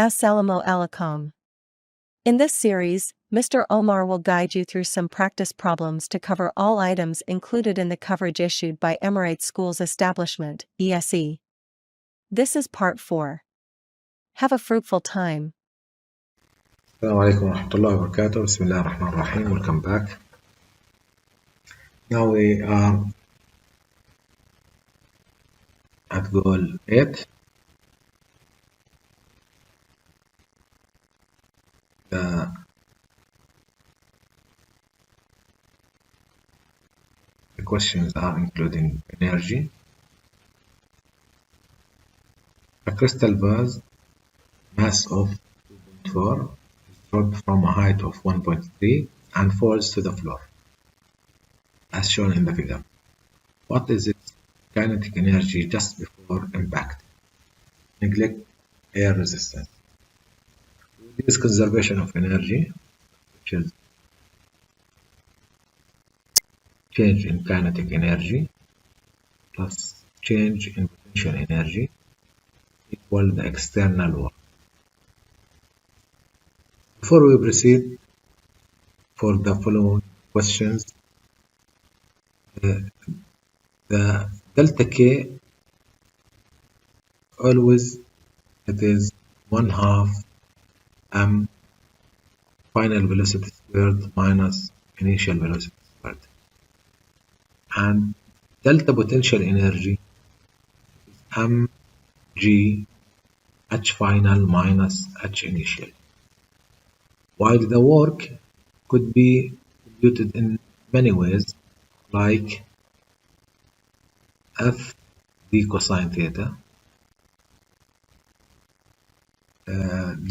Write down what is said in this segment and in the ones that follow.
Assalamu alaikum. In this series, Mr. Omar will guide you through some practice problems to cover all items included in the coverage issued by Emirates Schools Establishment, E.S.E. This is part 4. Have a fruitful time. السلام عليكم ورحمة الله وبركاته. بسم الله الرحمن الرحيم. Welcome back. Now we are at goal 8. The questions are including energy. A crystal vase, mass of 2.4, is dropped from a height of 1.3 and falls to the floor, as shown in the figure. What is its kinetic energy just before impact? Neglect air resistance. We use conservation of energy, which is change in kinetic energy plus change in potential energy equal the external work. Before we proceed for the following questions, the delta K always it is 1/2 m final velocity squared minus initial velocity squared, and delta potential energy is mg h final minus h initial, while the work could be computed in many ways, like f d cosine theta,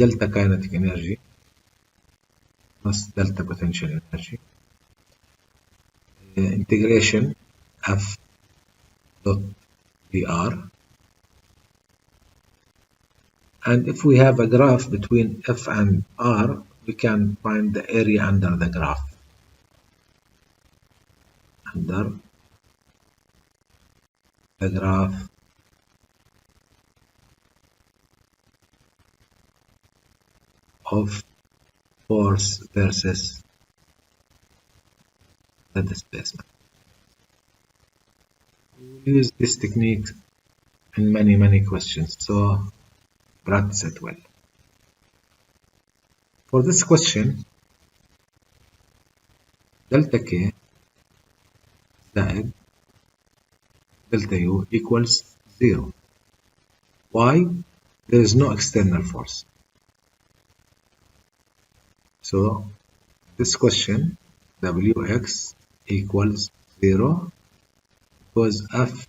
delta kinetic energy plus delta potential energy, integration f dot dr. And if we have a graph between f and r, we can find the area under the graph. Under the graph of force versus the displacement. We use this technique in many questions, so practice it well. For this question, delta K زائد delta U equals 0. Why? There is no external force. So this question, Wx equals 0 because F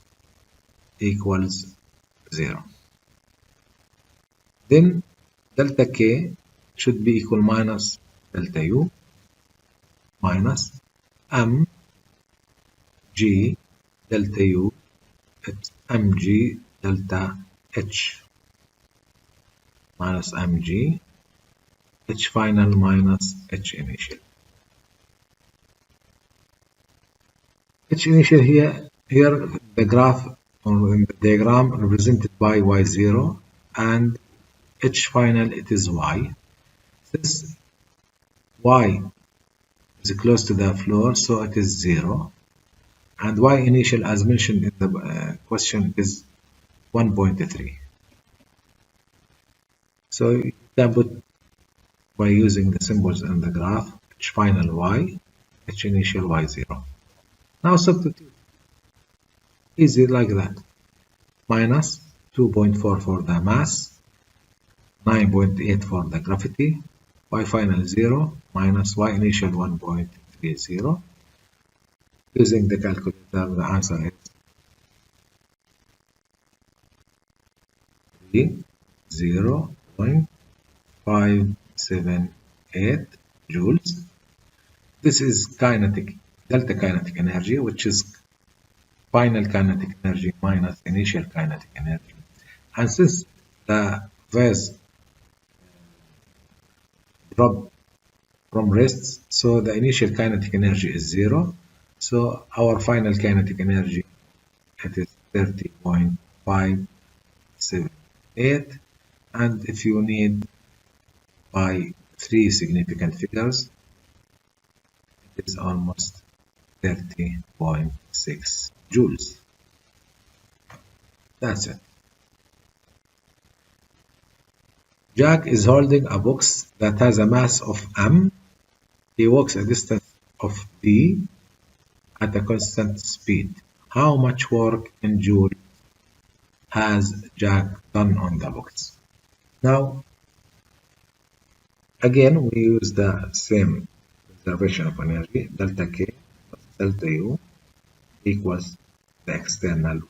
equals 0. Then delta K should be equal minus delta U minus m g delta U, it's mg delta h minus mg h final minus h initial. H initial here the graph or in the diagram represented by y0, and h final it is y. Since y is close to the floor, so it is 0, and y initial as mentioned in the question is 1.3. So you can put by using the symbols in the graph h final y, h initial y0. Now substitute. Easy like that. Minus 2.4 for the mass, 9.8 for the gravity, y final 0 minus y initial 1.30. Using the calculator, the answer is 0.578 joules. This is delta kinetic energy, which is final kinetic energy minus initial kinetic energy. And since the vase dropped from rest, so the initial kinetic energy is 0. So our final kinetic energy it is 30.578, and if you need by 3 significant figures, it is almost 30.6 joules. That's it. Jack is holding a box that has a mass of m. He walks a distance of d at a constant speed. How much work in joules has Jack done on the box? Now, again, we use the same conservation of energy, delta K plus delta U equals the external.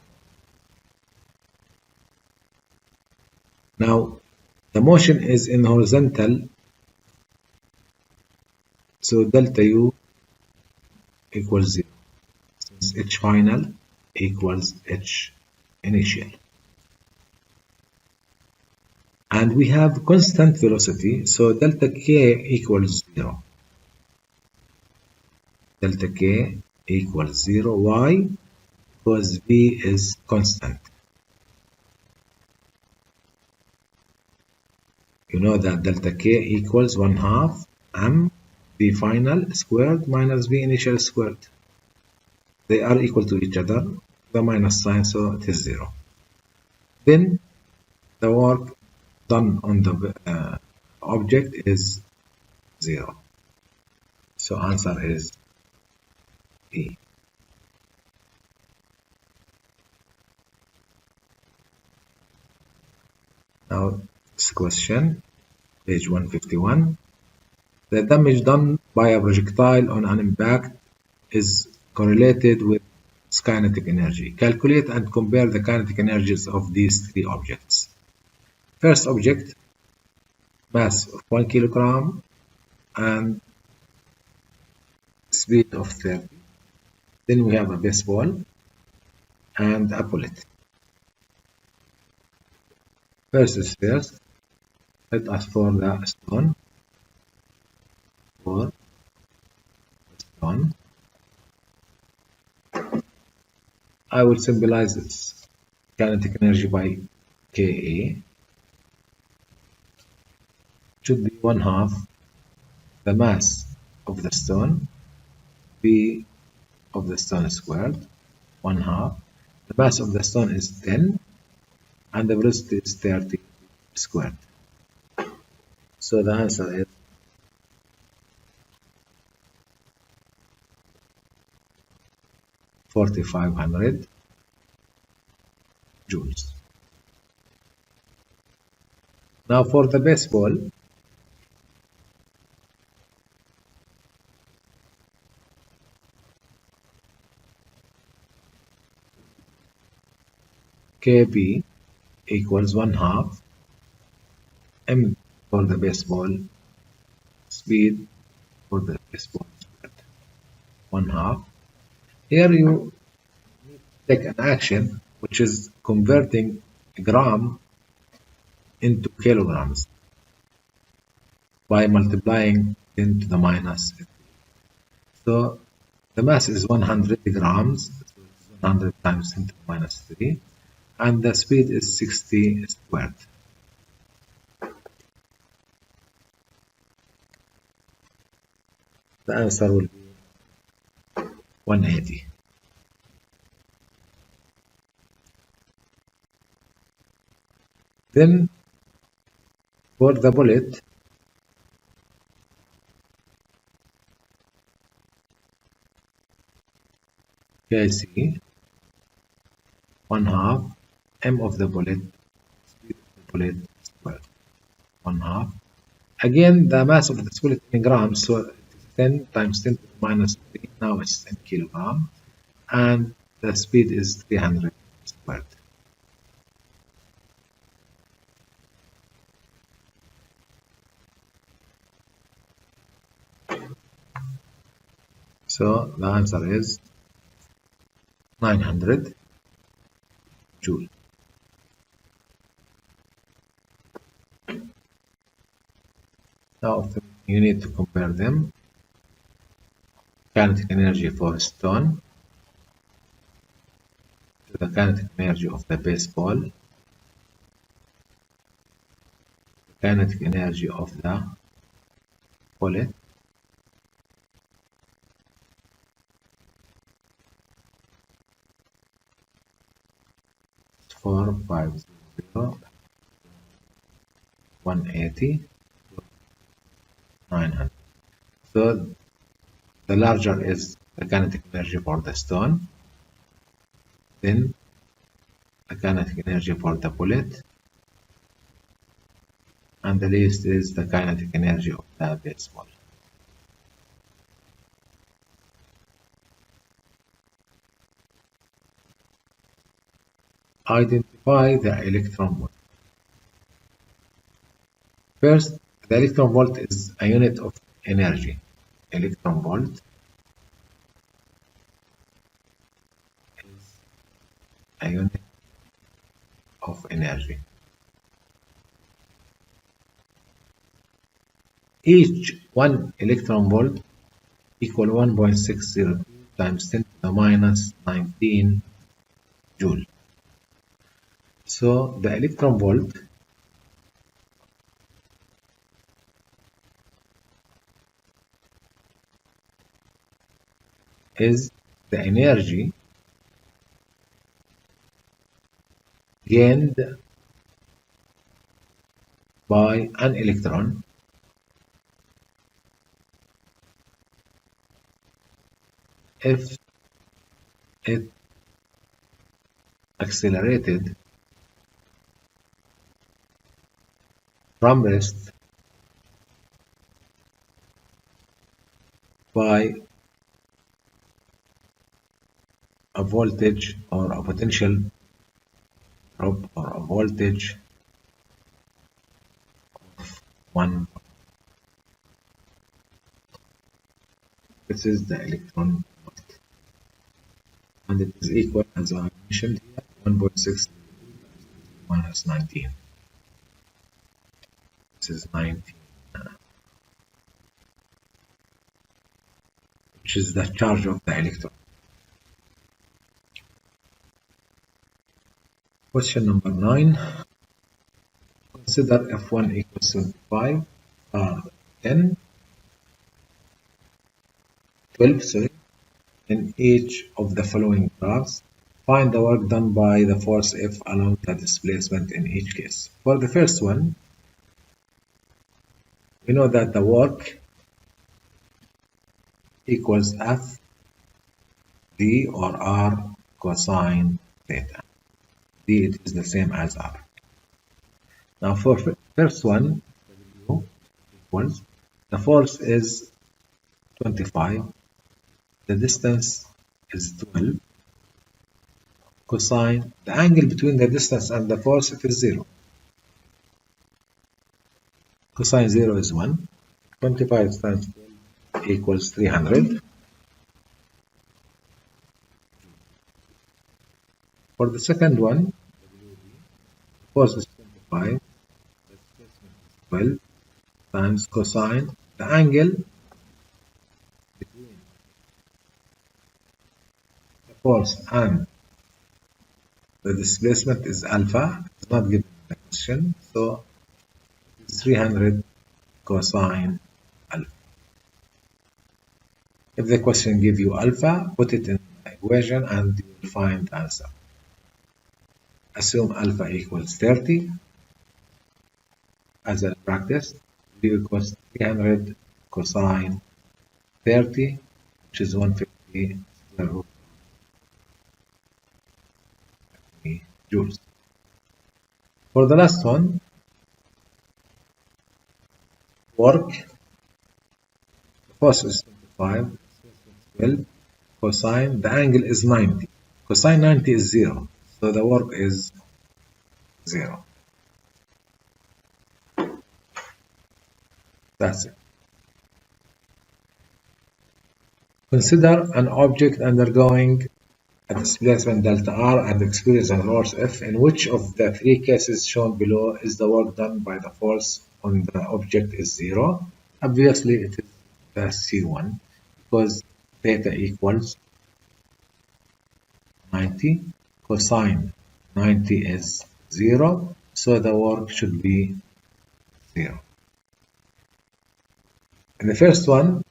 Now, the motion is in horizontal, so delta U equals 0, since H final equals H initial. And we have constant velocity, so delta K equals 0. Delta K equals 0. Why? Because V is constant. You know that delta K equals 1/2 m V final squared minus V initial squared. They are equal to each other, the minus sign, so it is 0. Then the work done on the object is 0. So answer is E. Now this question, page 151. The damage done by a projectile on an impact is correlated with kinetic energy. Calculate and compare the kinetic energies of these 3 objects. First object, mass of 1 kilogram and speed of 30. Then we have a baseball and a bullet. First is first. Let us for the stone. For the stone, I will symbolize its kinetic energy by Ka. Should be 1/2 the mass of the stone, V of the stone squared, 1/2. The mass of the stone is 10, and the velocity is 30 squared. So the answer is 4,500 joules. Now for the baseball, Kb equals 1/2 m for the baseball, speed for the baseball squared, 1/2. Here you need to take an action which is converting a gram into kilograms by multiplying 10 to the minus 3. So the mass is 100 grams, so it's 100 times 10 to the minus 3, and the speed is 60 squared. The answer will be 180. Then for the bullet, Kc 1/2 m of the bullet, speed of the bullet squared, 1/2. Again, the mass of the bullet in grams, so it is 10 times 10 to the minus 3, now it's 10 kilogram, and the speed is 300 squared. So the answer is 900 joule. Now you need to compare them. Kinetic energy for stone to the kinetic energy of the baseball, kinetic energy of the bullet is 450, 180, 900. So the larger is the kinetic energy for the stone, then the kinetic energy for the bullet, and the least is the kinetic energy of the baseball. Identify the electron volt. First, the electron volt is a unit of energy. Electron volt is a unit of energy. Each 1 electron volt equal 1.602 times 10 to the minus 19 joule. So the electron volt is the energy gained by an electron if it accelerated from rest by a voltage or a potential drop or a voltage of 1. This is the electron volt, and it is equal, as I mentioned here, 1.6 minus 19. This is 19, which is the charge of the electron. Question number 9. Consider F1 equals 75, R10, 12, in each of the following graphs. Find the work done by the force F along the displacement in each case. For the first one, we know that the work equals F D or R cosine theta. D, it is the same as R. Now for first one, W equals, the force is 25, the distance is 12, cosine, the angle between the distance and the force, it is 0. Cosine 0 is 1, 25 times 12 equals 300. For the second one, force is 25, the displacement is 12 times cosine, the angle between the force and the displacement is alpha. It's not given in the question, so it's 300 cosine alpha. If the question gives you alpha, put it in the equation and you will find the answer. Assume alpha equals 30 as a practice. D equals 300 cosine 30, which is 150 square root of joules. For the last one, work, the force is 25, 12, cosine, the angle is 90. Cosine 90 is 0, so the work is 0. That's it. Consider an object undergoing a displacement delta R and experiencing a force F. In which of the three cases shown below is the work done by the force on the object is 0? Obviously, it is the C1, because theta equals 90, cosine 90 is 0, so the work should be 0. In the first one,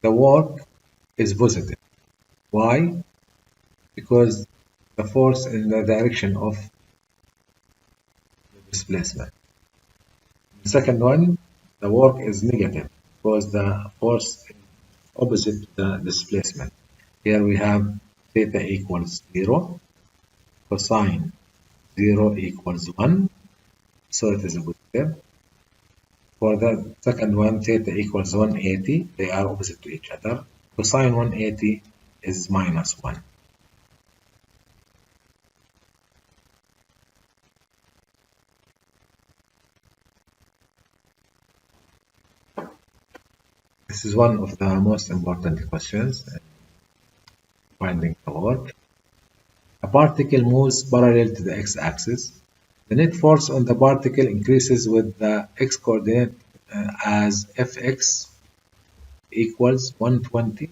the work is positive. Why? Because the force in the direction of the displacement. The second one, the work is negative because the force is opposite to the displacement. Here we have theta equals 0, cosine 0 equals 1, so it is a positive. For the second one, theta equals 180, they are opposite to each other. Cosine 180 is minus 1. This is one of the most important questions in finding the work. A particle moves parallel to the x-axis. The net force on the particle increases with the x-coordinate as Fx equals 120.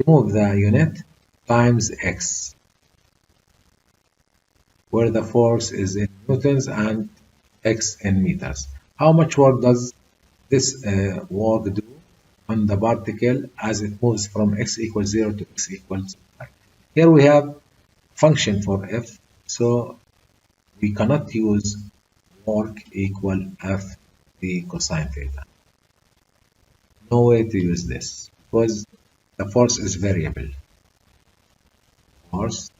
Remove the unit times x, where the force is in newtons and x in meters. How much work does this work do on the particle as it moves from x equals 0 to x equals 5? Here we have function for f, so we cannot use work equal f the cosine theta. No way to use this because the force is variable. Force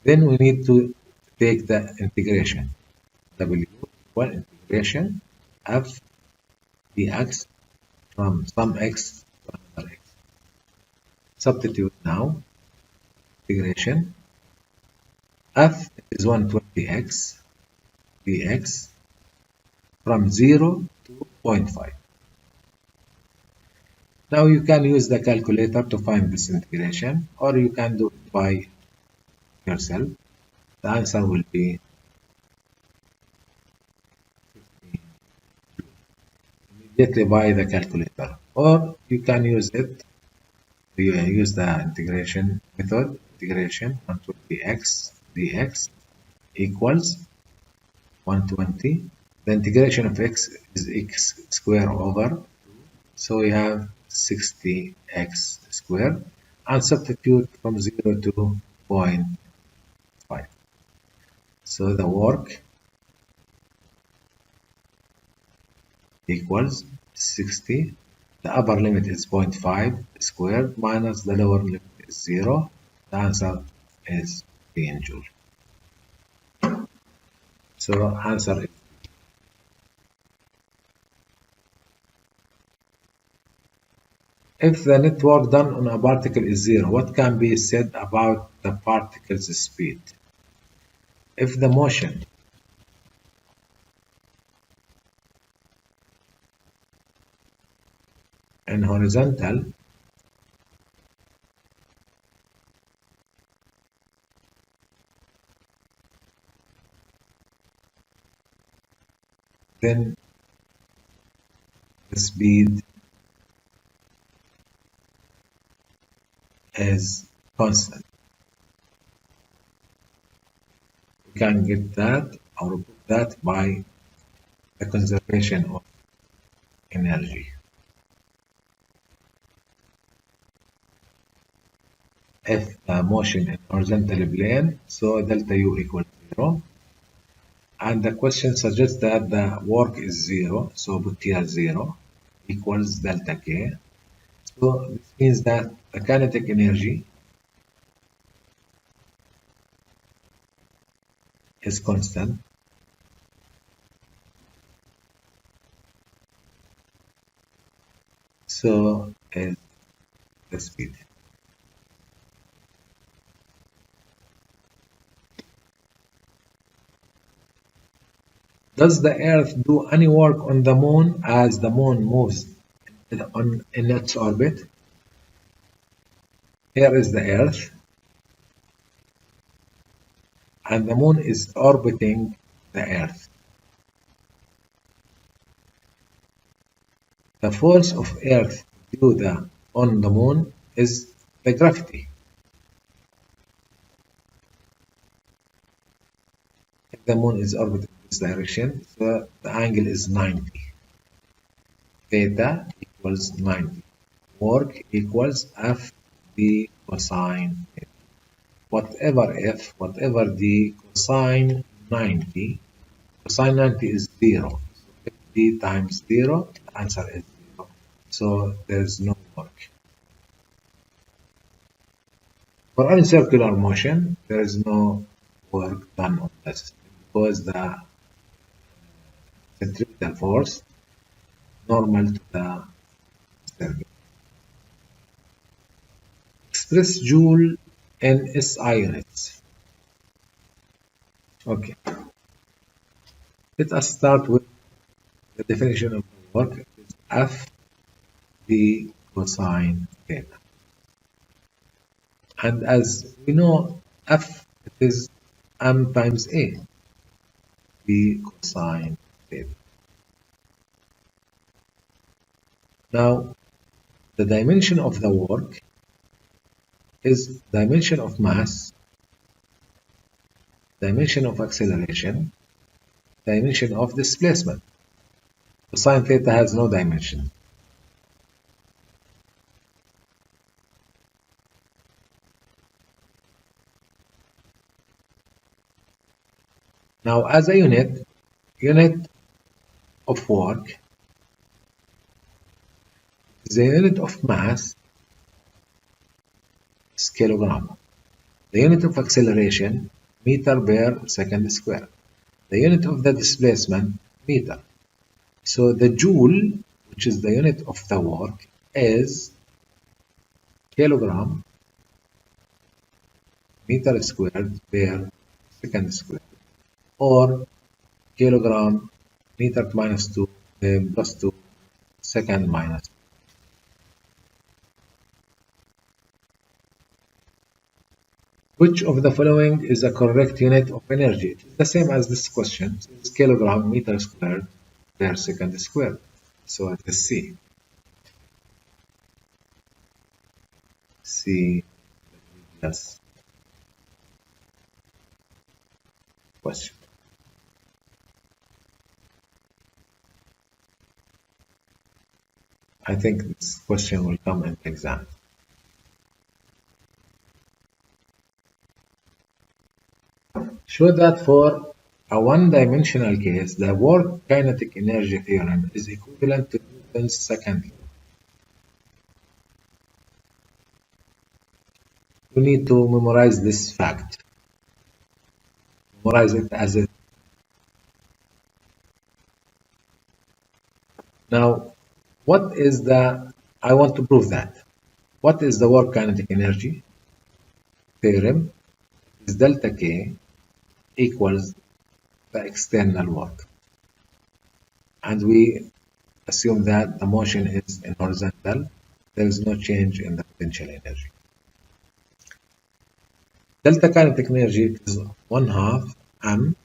then we need to take the integration. W equal integration f dx from some x to another x. Substitute now. Integration f is 120x dx from 0 to 0.5. Now you can use the calculator to find this integration, or you can do it by yourself. The answer will be 15 immediately by the calculator, or you can use it. You use the integration method. Integration 120x dx equals 120. The integration of x is x squared over 2, so we have 60x squared, and substitute from 0 to 0.5. So the work equals 60. The upper limit is 0.5 squared minus the lower limit is 0. The answer is 10 joule. So answer is if the net work done on a particle is 0, what can be said about the particle's speed? If the motion in horizontal then the speed is constant. We can get that or put that by the conservation of energy. If the motion in horizontal plane, so delta U equals 0. And the question suggests that the work is 0, so put here 0 equals delta K. So this means that the kinetic energy is constant. So is the speed. Does the Earth do any work on the Moon as the Moon moves in its orbit? Here is the Earth, and the Moon is orbiting the Earth. The force of Earth due on the Moon is the gravity. the moon is orbiting in this direction, so the angle is 90. Theta equals 90. Work equals F d cosine theta. Whatever the cosine 90, cosine 90 is 0. So if d times 0, the answer is 0. So there is no work. For any circular motion, there is no work done on this because the centripetal force normal to the circle. Express joule in SI units. Okay. Let us start with the definition of the work. It is F d cosine theta. And as we know, F it is m times a, d cosine theta. Now, the dimension of the work is dimension of mass, dimension of acceleration, dimension of displacement. Cosine theta has no dimension. Now, as a unit of work is a unit of mass is kilogram. The unit of acceleration, meter per second square. The unit of the displacement, meter. So the joule, which is the unit of the work, is kilogram meter squared per second squared, or kilogram meter minus 2 plus 2 second minus 2. Which of the following is a correct unit of energy? It is the same as this question. It's kilogram meter squared per second squared. So it is C. C, yes. Question. I think this question will come in the exam. Show that for a one-dimensional case, the work kinetic energy theorem is equivalent to Newton's second law. You need to memorize this fact. Memorize it as it. Now, what is the, I want to prove that. What is the work kinetic energy theorem? Is delta K equals the external work. And we assume that the motion is in horizontal. There is no change in the potential energy. Delta kinetic energy is 1/2 m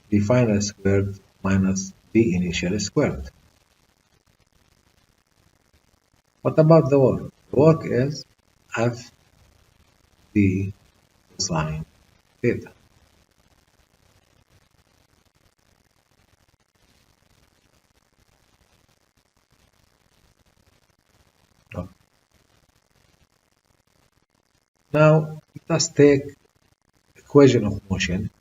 v final squared minus v initial squared. What about the work? The work is F d cosine theta. Now, let us take equation of motion.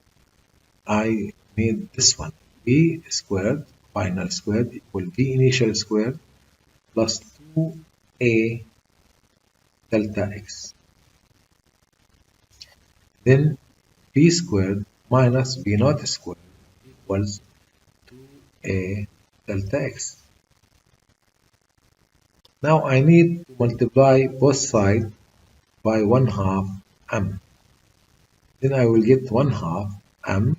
I need this one. V squared final squared equal V initial squared plus 2a delta x. Then V squared minus V naught squared equals 2a delta x. Now I need to multiply both sides by 1/2 m. Then I will get 1/2 m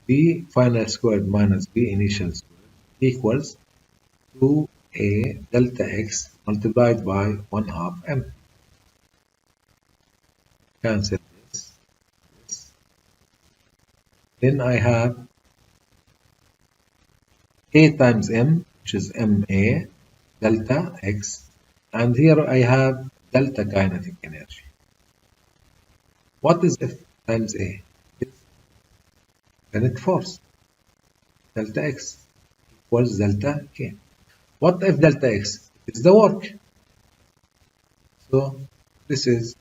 v final squared minus v initial squared equals 2a delta x multiplied by 1/2 m. Cancel this. Then I have a times m, which is ma delta x, and here I have delta kinetic energy. What is F times A? the net force delta x equals delta k. What if delta x is the work? So this is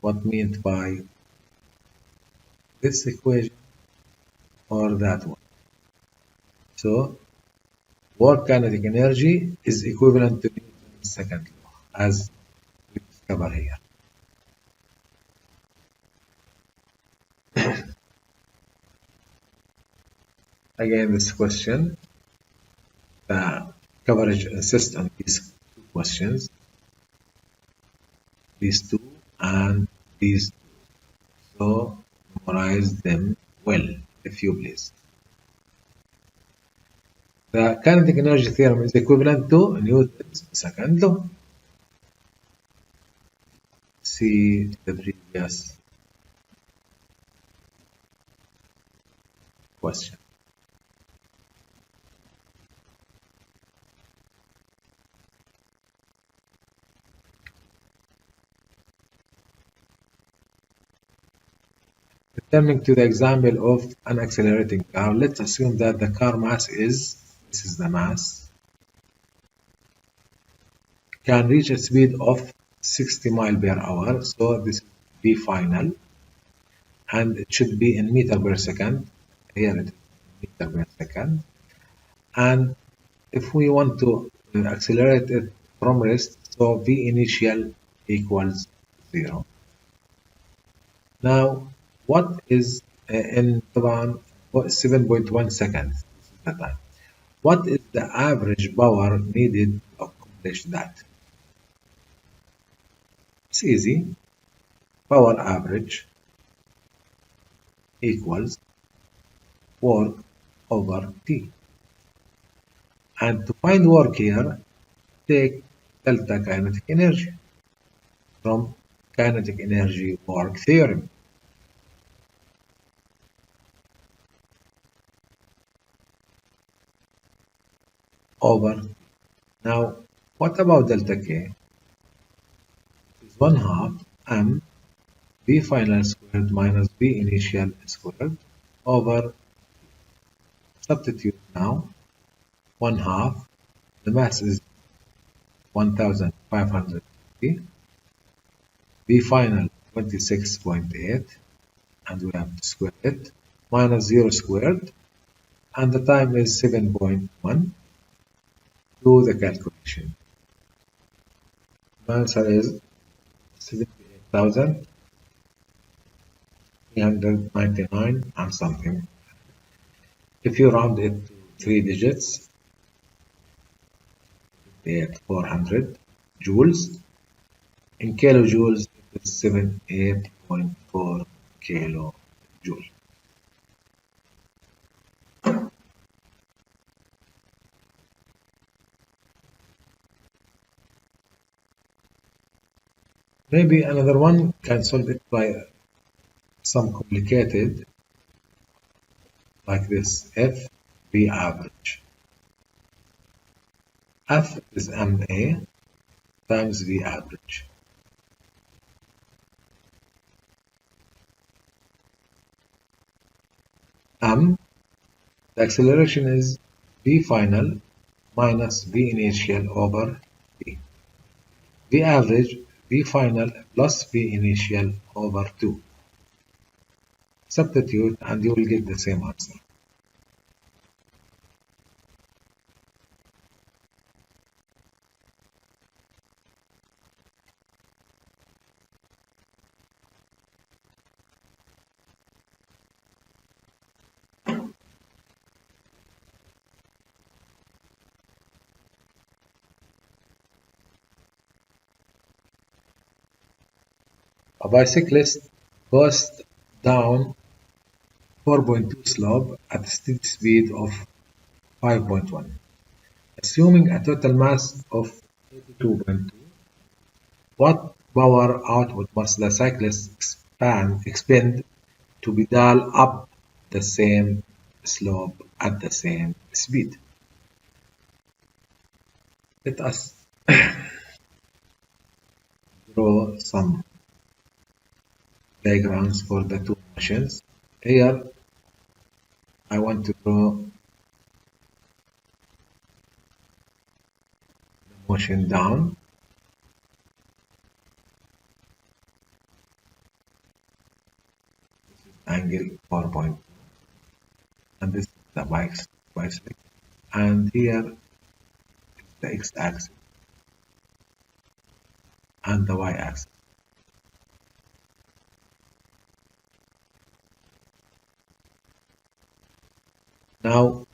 what meant by this equation or that one. So work kinetic energy is equivalent to Newton's second law, as we discover here. Again, this question, the coverage insists on these two questions, these two and these two. So memorize them well, if you please. The kinetic energy theorem is equivalent to Newton's second law. See the previous question. Returning to the example of an accelerating car, let's assume that the car mass is, this is the mass, can reach a speed of 60 miles per hour. So this is V final, and it should be in meter per second. Here it is meter per second. And if we want to accelerate it from rest, so V initial equals 0. Now, what is in 7.1 seconds? This is the time. What is the average power needed to accomplish that? It's easy. Power average equals work over T. And to find work here, take delta kinetic energy from kinetic energy work theorem. Over. Now, what about delta K? It's 1/2 m V final squared minus V initial squared over. Substitute now. 1/2. The mass is 1550. V final 26.8, and we have to square it, minus 0 squared, and the time is 7.1. Do the calculation. The answer is 78,399 and something. If you round it to 3 digits, 400 joules. In kilojoules, it is 78.4 kilojoule. Maybe another one can solve it by some complicated, like this, F V average. F is MA times V average. The acceleration is V final minus V initial over V. V average, V final plus V initial over 2. Substitute and you will get the same answer. A bicyclist goes down 4.2 slope at a steady speed of 5.1. Assuming a total mass of 82.2, what power output must the cyclist expend to pedal up the same slope at the same speed? Let us draw some diagrams for the two machines. Here I want to draw the motion down. This is angle 4.2, and this is the bicycle, and here is the x-axis and the y-axis. Now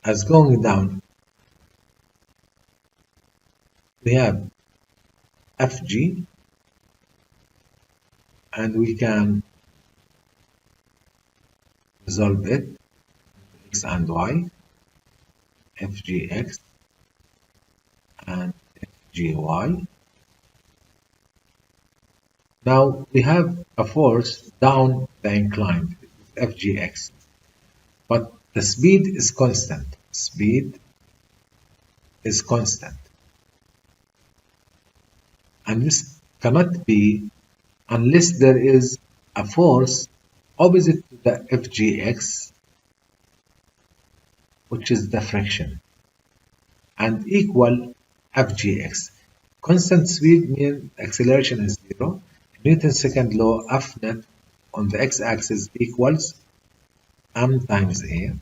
as going down, we have FG, and we can resolve it x and y, FGX and FGY. Now we have a force down the incline, FGX, but the speed is constant. Speed is constant. And this cannot be unless there is a force opposite to the FGX, which is the friction, and equal FGX. Constant speed means acceleration is zero. Newton's second law, F net on the x-axis equals m times a,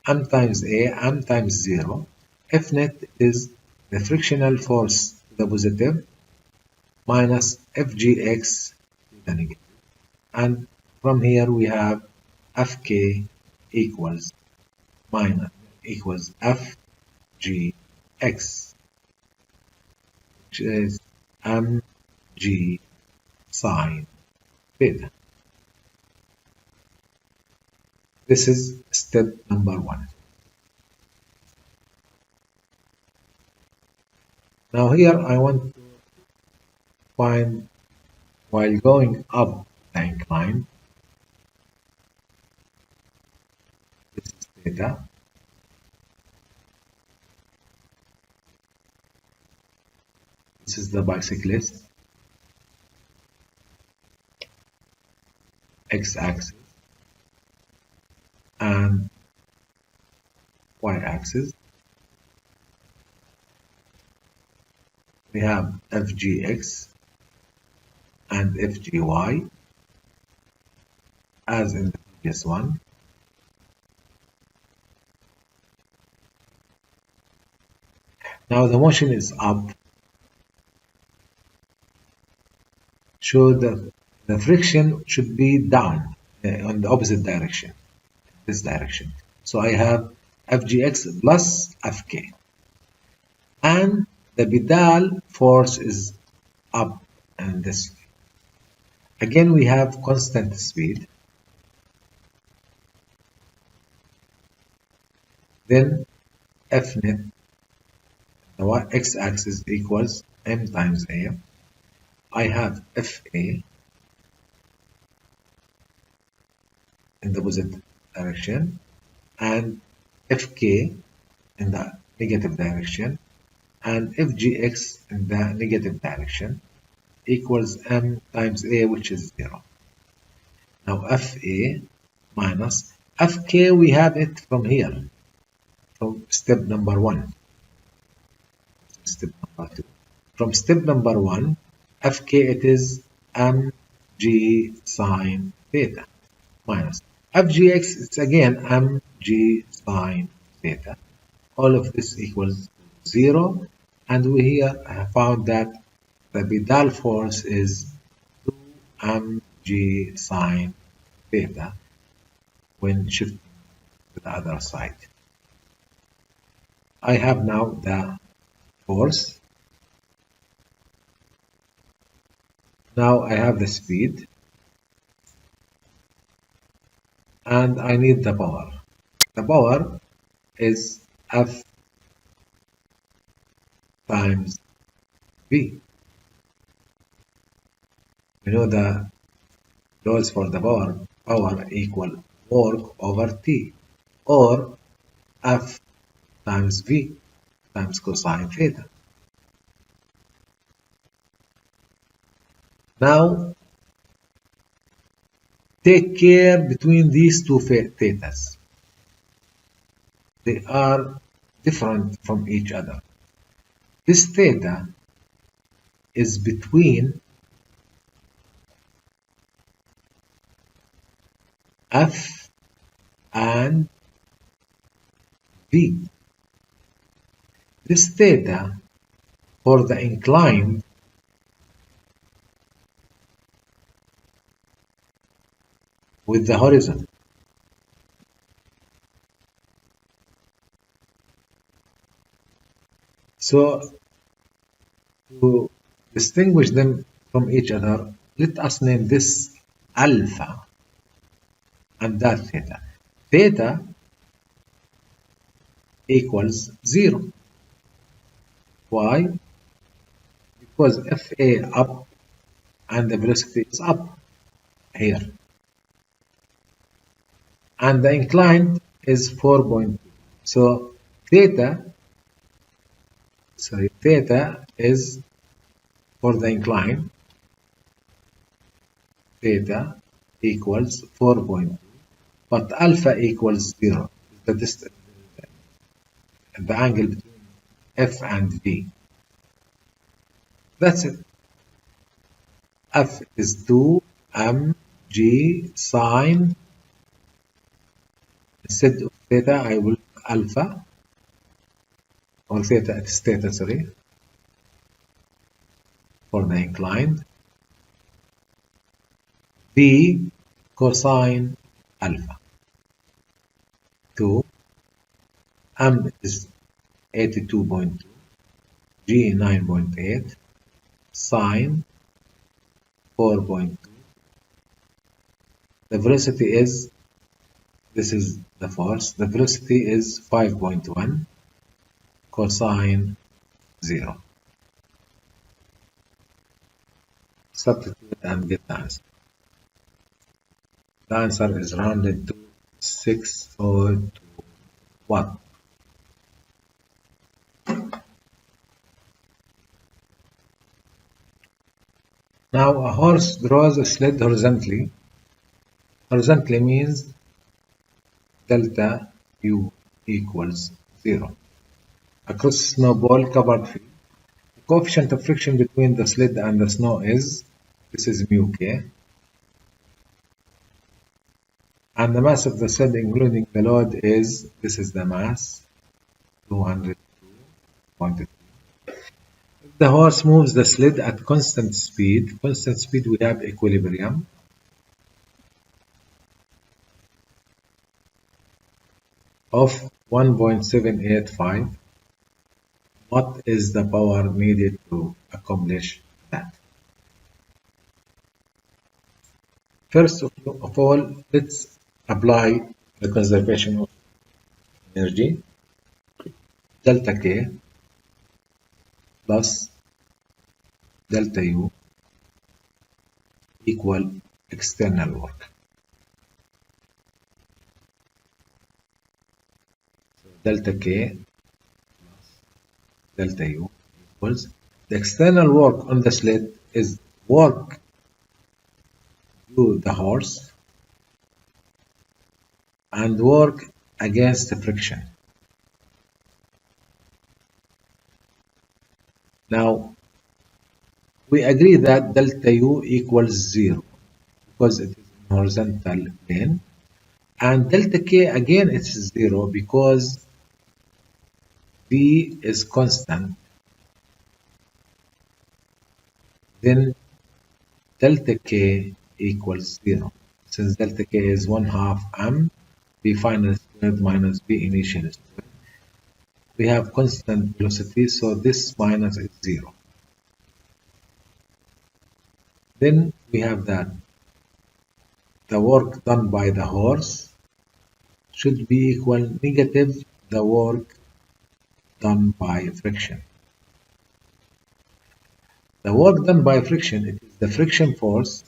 m times a, m times 0. F net is the frictional force to the positive minus Fgx to the negative. And from here we have Fk equals Fgx, which is mg sine theta. This is step number 1. Now here I want to find, while going up the incline, this is theta. This is the bicyclist, x-axis and y-axis. We have Fgx and Fgy as in the previous one. Now the motion is up, so the friction should be down on the opposite direction, this direction. So I have Fgx plus Fk, and the pedal force is up in this way. Again we have constant speed. Then F net, the x-axis equals m times a. I have Fa in the positive direction and Fk in the negative direction and Fgx in the negative direction equals m times a, which is 0. Now Fa minus Fk, we have it from here, from step number 1. Step number 2. From step number 1, Fk it is mg sine theta minus Fgx, it's again mg sine theta. All of this equals 0, and we here have found that the pedal force is 2 mg sine theta when shifting to the other side. I have now the force. Now I have the speed, and I need the power. The power is F times V. You know the laws for the power. Power equal work over T, or F times V times cosine theta. Now, take care between these two thetas. They are different from each other. This theta is between F and V. This theta for the inclined with the horizon. So to distinguish them from each other, let us name this alpha and that theta. Theta equals 0. Why? Because FA up and the velocity is up here. And the inclined is 4.2. So theta is for the incline, theta equals 4.2, but alpha equals 0, the angle between F and V. That's it. F is 2 mg sine. Instead of theta, I will alpha, or theta, it's theta, sorry, for the inclined. V cosine alpha. 2 m is 82.2, g 9.8, sine 4.2. The velocity is, this is the force, the velocity is 5.1, cosine 0. Substitute and get the answer. The answer is rounded to 602 watt. Now a horse draws a sled horizontally. Horizontally means delta U equals 0. Across snowball covered field. The coefficient of friction between the sled and the snow is, this is mu k. And the mass of the sled including the load is, this is the mass, 202.3. If the horse moves the sled at constant speed we have equilibrium. Of 1.785, what is the power needed to accomplish that? First of all, let's apply the conservation of energy. Delta K plus delta U equal external work. So delta K plus delta U equals, the external work on the sled is work to the horse and work against the friction. Now, we agree that delta U equals 0 because it is in horizontal plane, and delta K again it's 0 because V is constant. Then delta K equals 0. Since delta K is 1/2 m V final squared minus V initial squared, we have constant velocity, so this minus is 0. Then we have that the work done by the horse should be equal negative the work done by friction. The work done by friction, it is the friction force,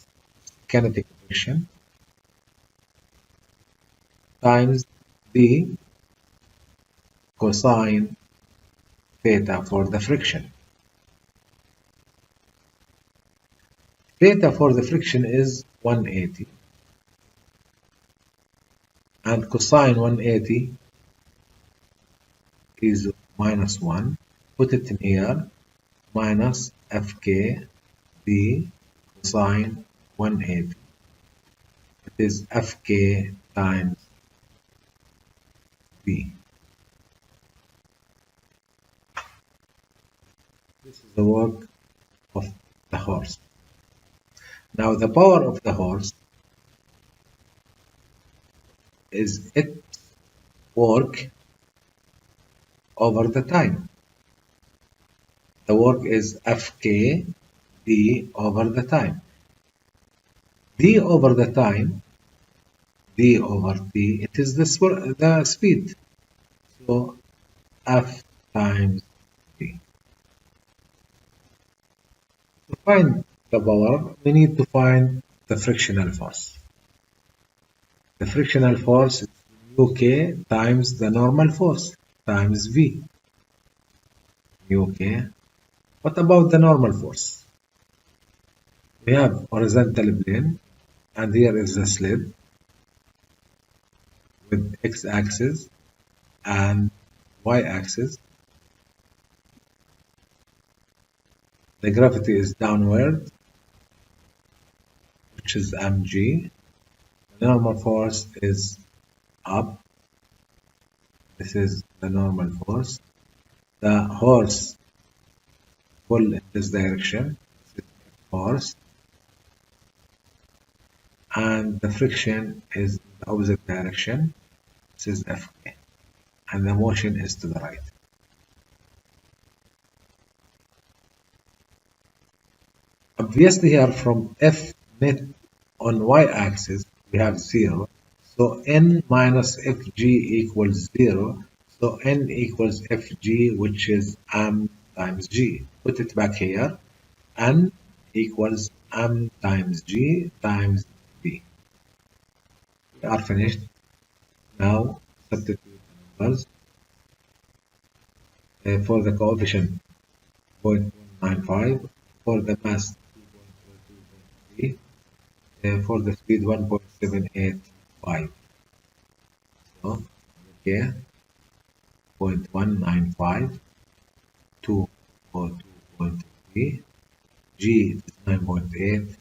kinetic friction, times the cosine theta for the friction. Theta for the friction is 180. And cosine 180 is minus 1. Put it in here. Minus fk d cosine 180. It is fk times b. This is the work of the horse. Now the power of the horse is its work over the time. The work is fk d over the time. D over the time, d over t, it is the speed. So f times d. To find the power, we need to find the frictional force. The frictional force is uk times the normal force times v. uk. What about the normal force? We have horizontal plane, and here is the sled with x-axis and y-axis. The gravity is downward, which is mg. The normal force is up. This is the normal force. The horse pull in this direction. This is force. And the friction is in the opposite direction. This is Fk. And the motion is to the right. Obviously here from F net on y-axis we have 0. So n minus Fg equals 0. So n equals Fg, which is m times g. Put it back here. N equals m times g times b. We are finished. Now substitute the numbers. For the coefficient 0.95, for the mass 2.3, for the speed 1.785. So okay, 0.195, 2 or 2.3, g is 9.8,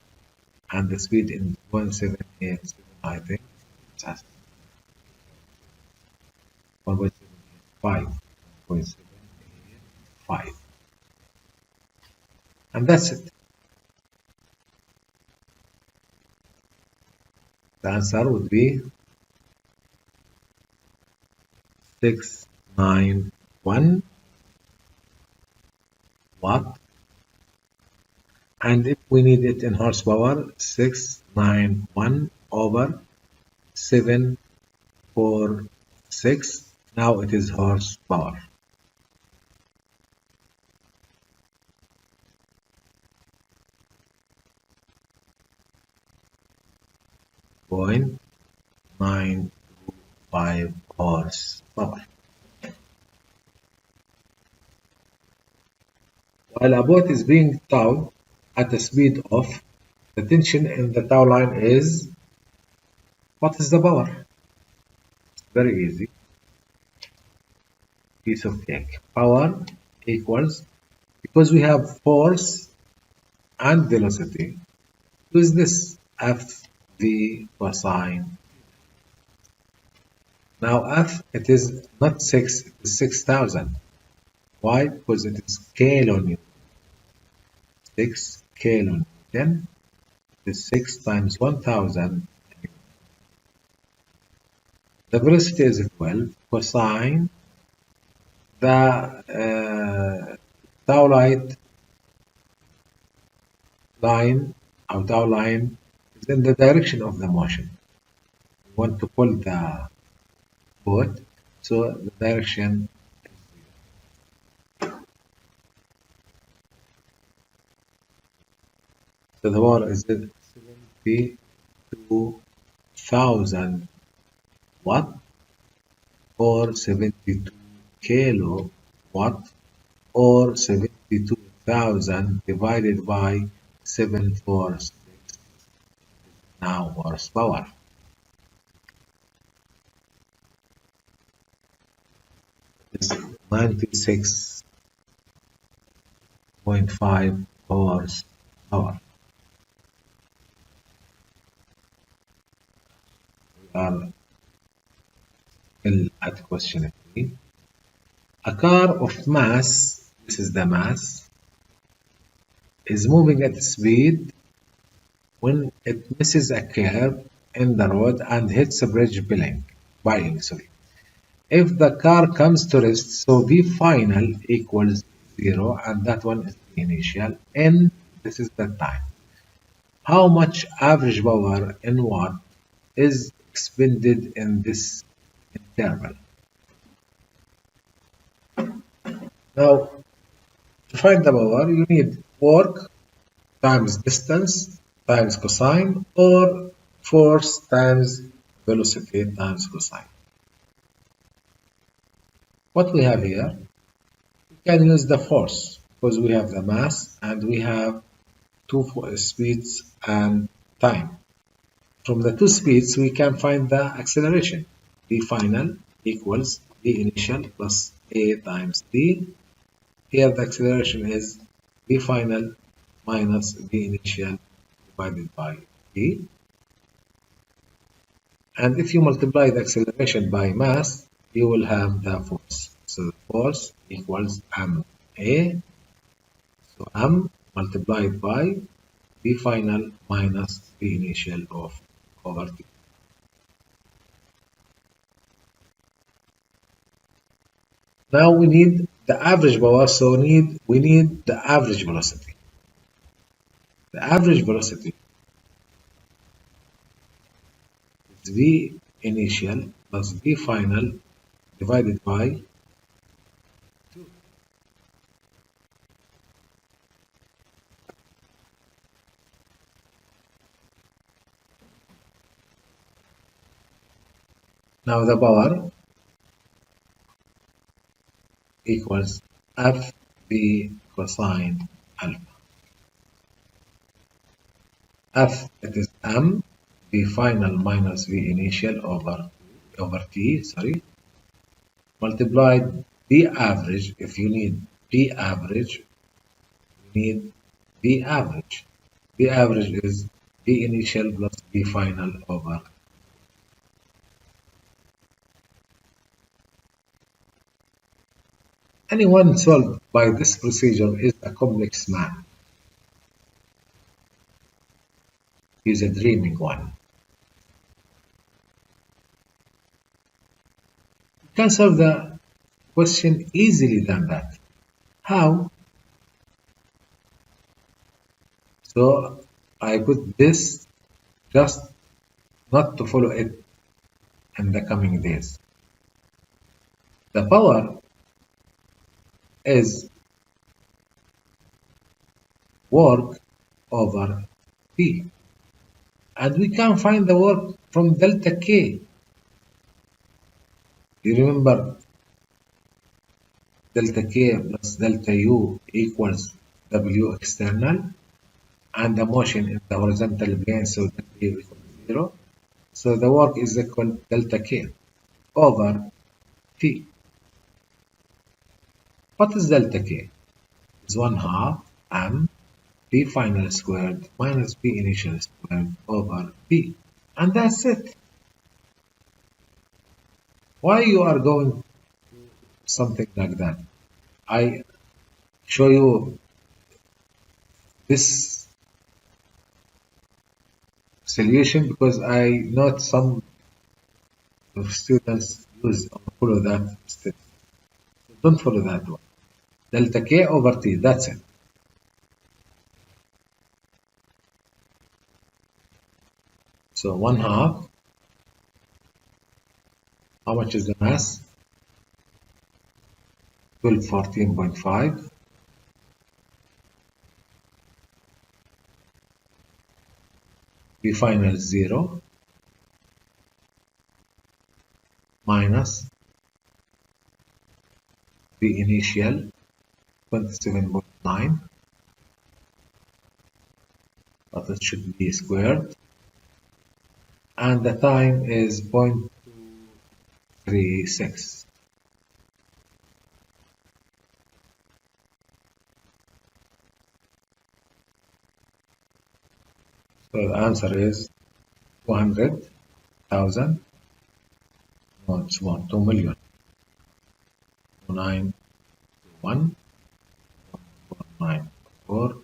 and the speed in 1.787, I think, that's 1.785, 1.785, and that's it. The answer would be 691 watt, and if we need it in horsepower, 691 over 746. Now it is horsepower. Point 925 horsepower. While a boat is being towed at a speed of, the tension in the tow line is, what is the power? Very easy. Piece of cake. Power equals, because we have force and velocity, use this F v cosine. Now F, it is not 6, it is 6,000. Why? Because it is kilonewton. 6 kilonewton is 6 times 1,000. The velocity is 12. Cosine, the tow line is in the direction of the motion. We want to pull the boat, so the direction is 0. So the power is 72,000 watt, or 72 kilowatt, or 72,000 divided by 7 force now horsepower. It's 96.5 horsepower. We are still at question 3. A car of mass, this is the mass, is moving at speed when it misses a curve in the road and hits a bridge biling. If the car comes to rest, so V final equals 0, and that one is the initial, N, this is the time. How much average power in watt is expended in this interval? Now, to find the power, you need work times distance times cosine, or force times velocity times cosine. What we have here, we can use the force because we have the mass and we have two speeds and time. From the two speeds, we can find the acceleration. V final equals V initial plus A times D. Here the acceleration is V final minus V initial divided by D. And if you multiply the acceleration by mass, you will have the force. So the force equals ma. So m multiplied by V final minus V initial over T. Now we need the average power, so we need the average velocity. The average velocity is V initial plus V final divided by 2. Now the power equals FV cosine alpha. F, it is M, V final minus V initial over T, multiplied V average. If you need P average, you need V average. V average is V initial plus V final over. Anyone solved by this procedure is a complex man. He's a dreaming one. You can solve the question easily than that. How? So I put this just not to follow it in the coming days. The power is work over P. And we can find the work from delta K. You remember delta K plus delta U equals W external, and the motion in the horizontal plane, so delta U equals 0. So the work is equal to delta K over T. What is delta K? It's 1/2 m P final squared minus P initial squared over P. And that's it. Why you are going to something like that? I show you this solution because I know some of students use or follow that step. So don't follow that one. Delta K over T, that's it. So 1/2. How much is the mass? 1214.5. V final 0 minus V initial 27.9 but it should be squared. And the time is 0.236. So the answer is 200,000. No, it's more, 2 million. 2921 194. You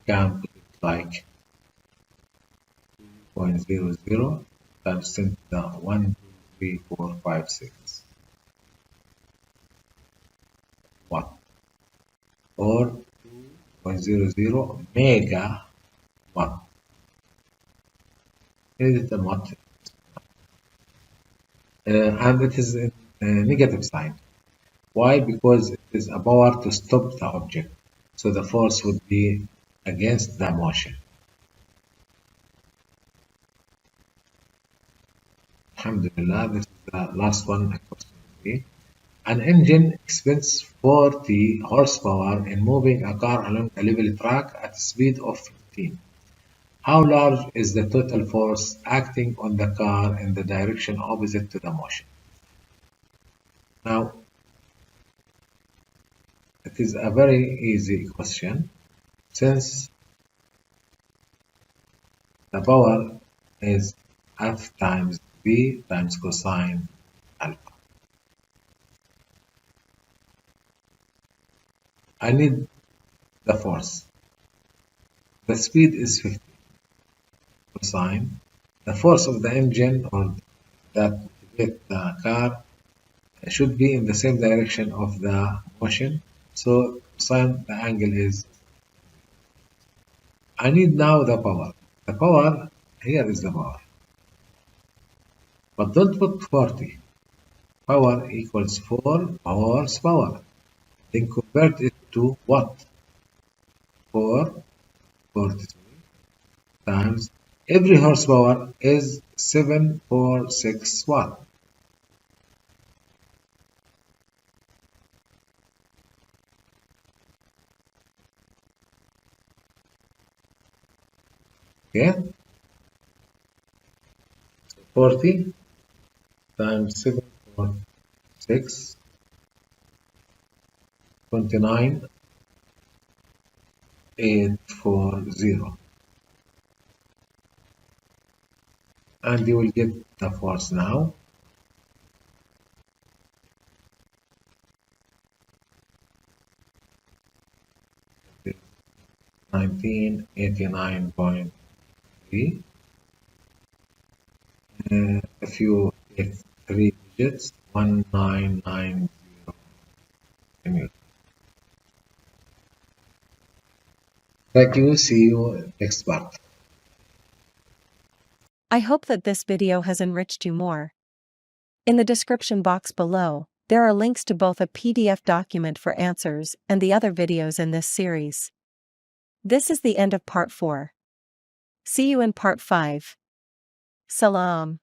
can put it like 2.00 times 10 to the 1, 2, 3, 4, 5, 6 watt, or 2.00 mega watt. Is it a watt? And it is in negative sign. Why? Because it is a power to stop the object. So the force would be against the motion. Alhamdulillah, this is the last one. An engine expends 40 horsepower in moving a car along a level track at a speed of 15. How large is the total force acting on the car in the direction opposite to the motion? Now, it is a very easy question, since the power is F times V times cosine alpha. I need the force. The speed is 50. Cosine. The force of the engine or that motivates the car should be in the same direction of the motion. So cosine, the angle is. I need now the power. The power, here is the power. But don't put 40. Power equals 4 horsepower. Then convert it to watt. 4 times every horsepower is 746 watt. Okay? 40 times 746, 29,840. And you will get the force now. It's 1989.3. If you take 3 digits, 1990. Thank you. See you next part. I hope that this video has enriched you more. In the description box below, there are links to both a PDF document for answers and the other videos in this series. This is the end of part 4. See you in part 5. Salam.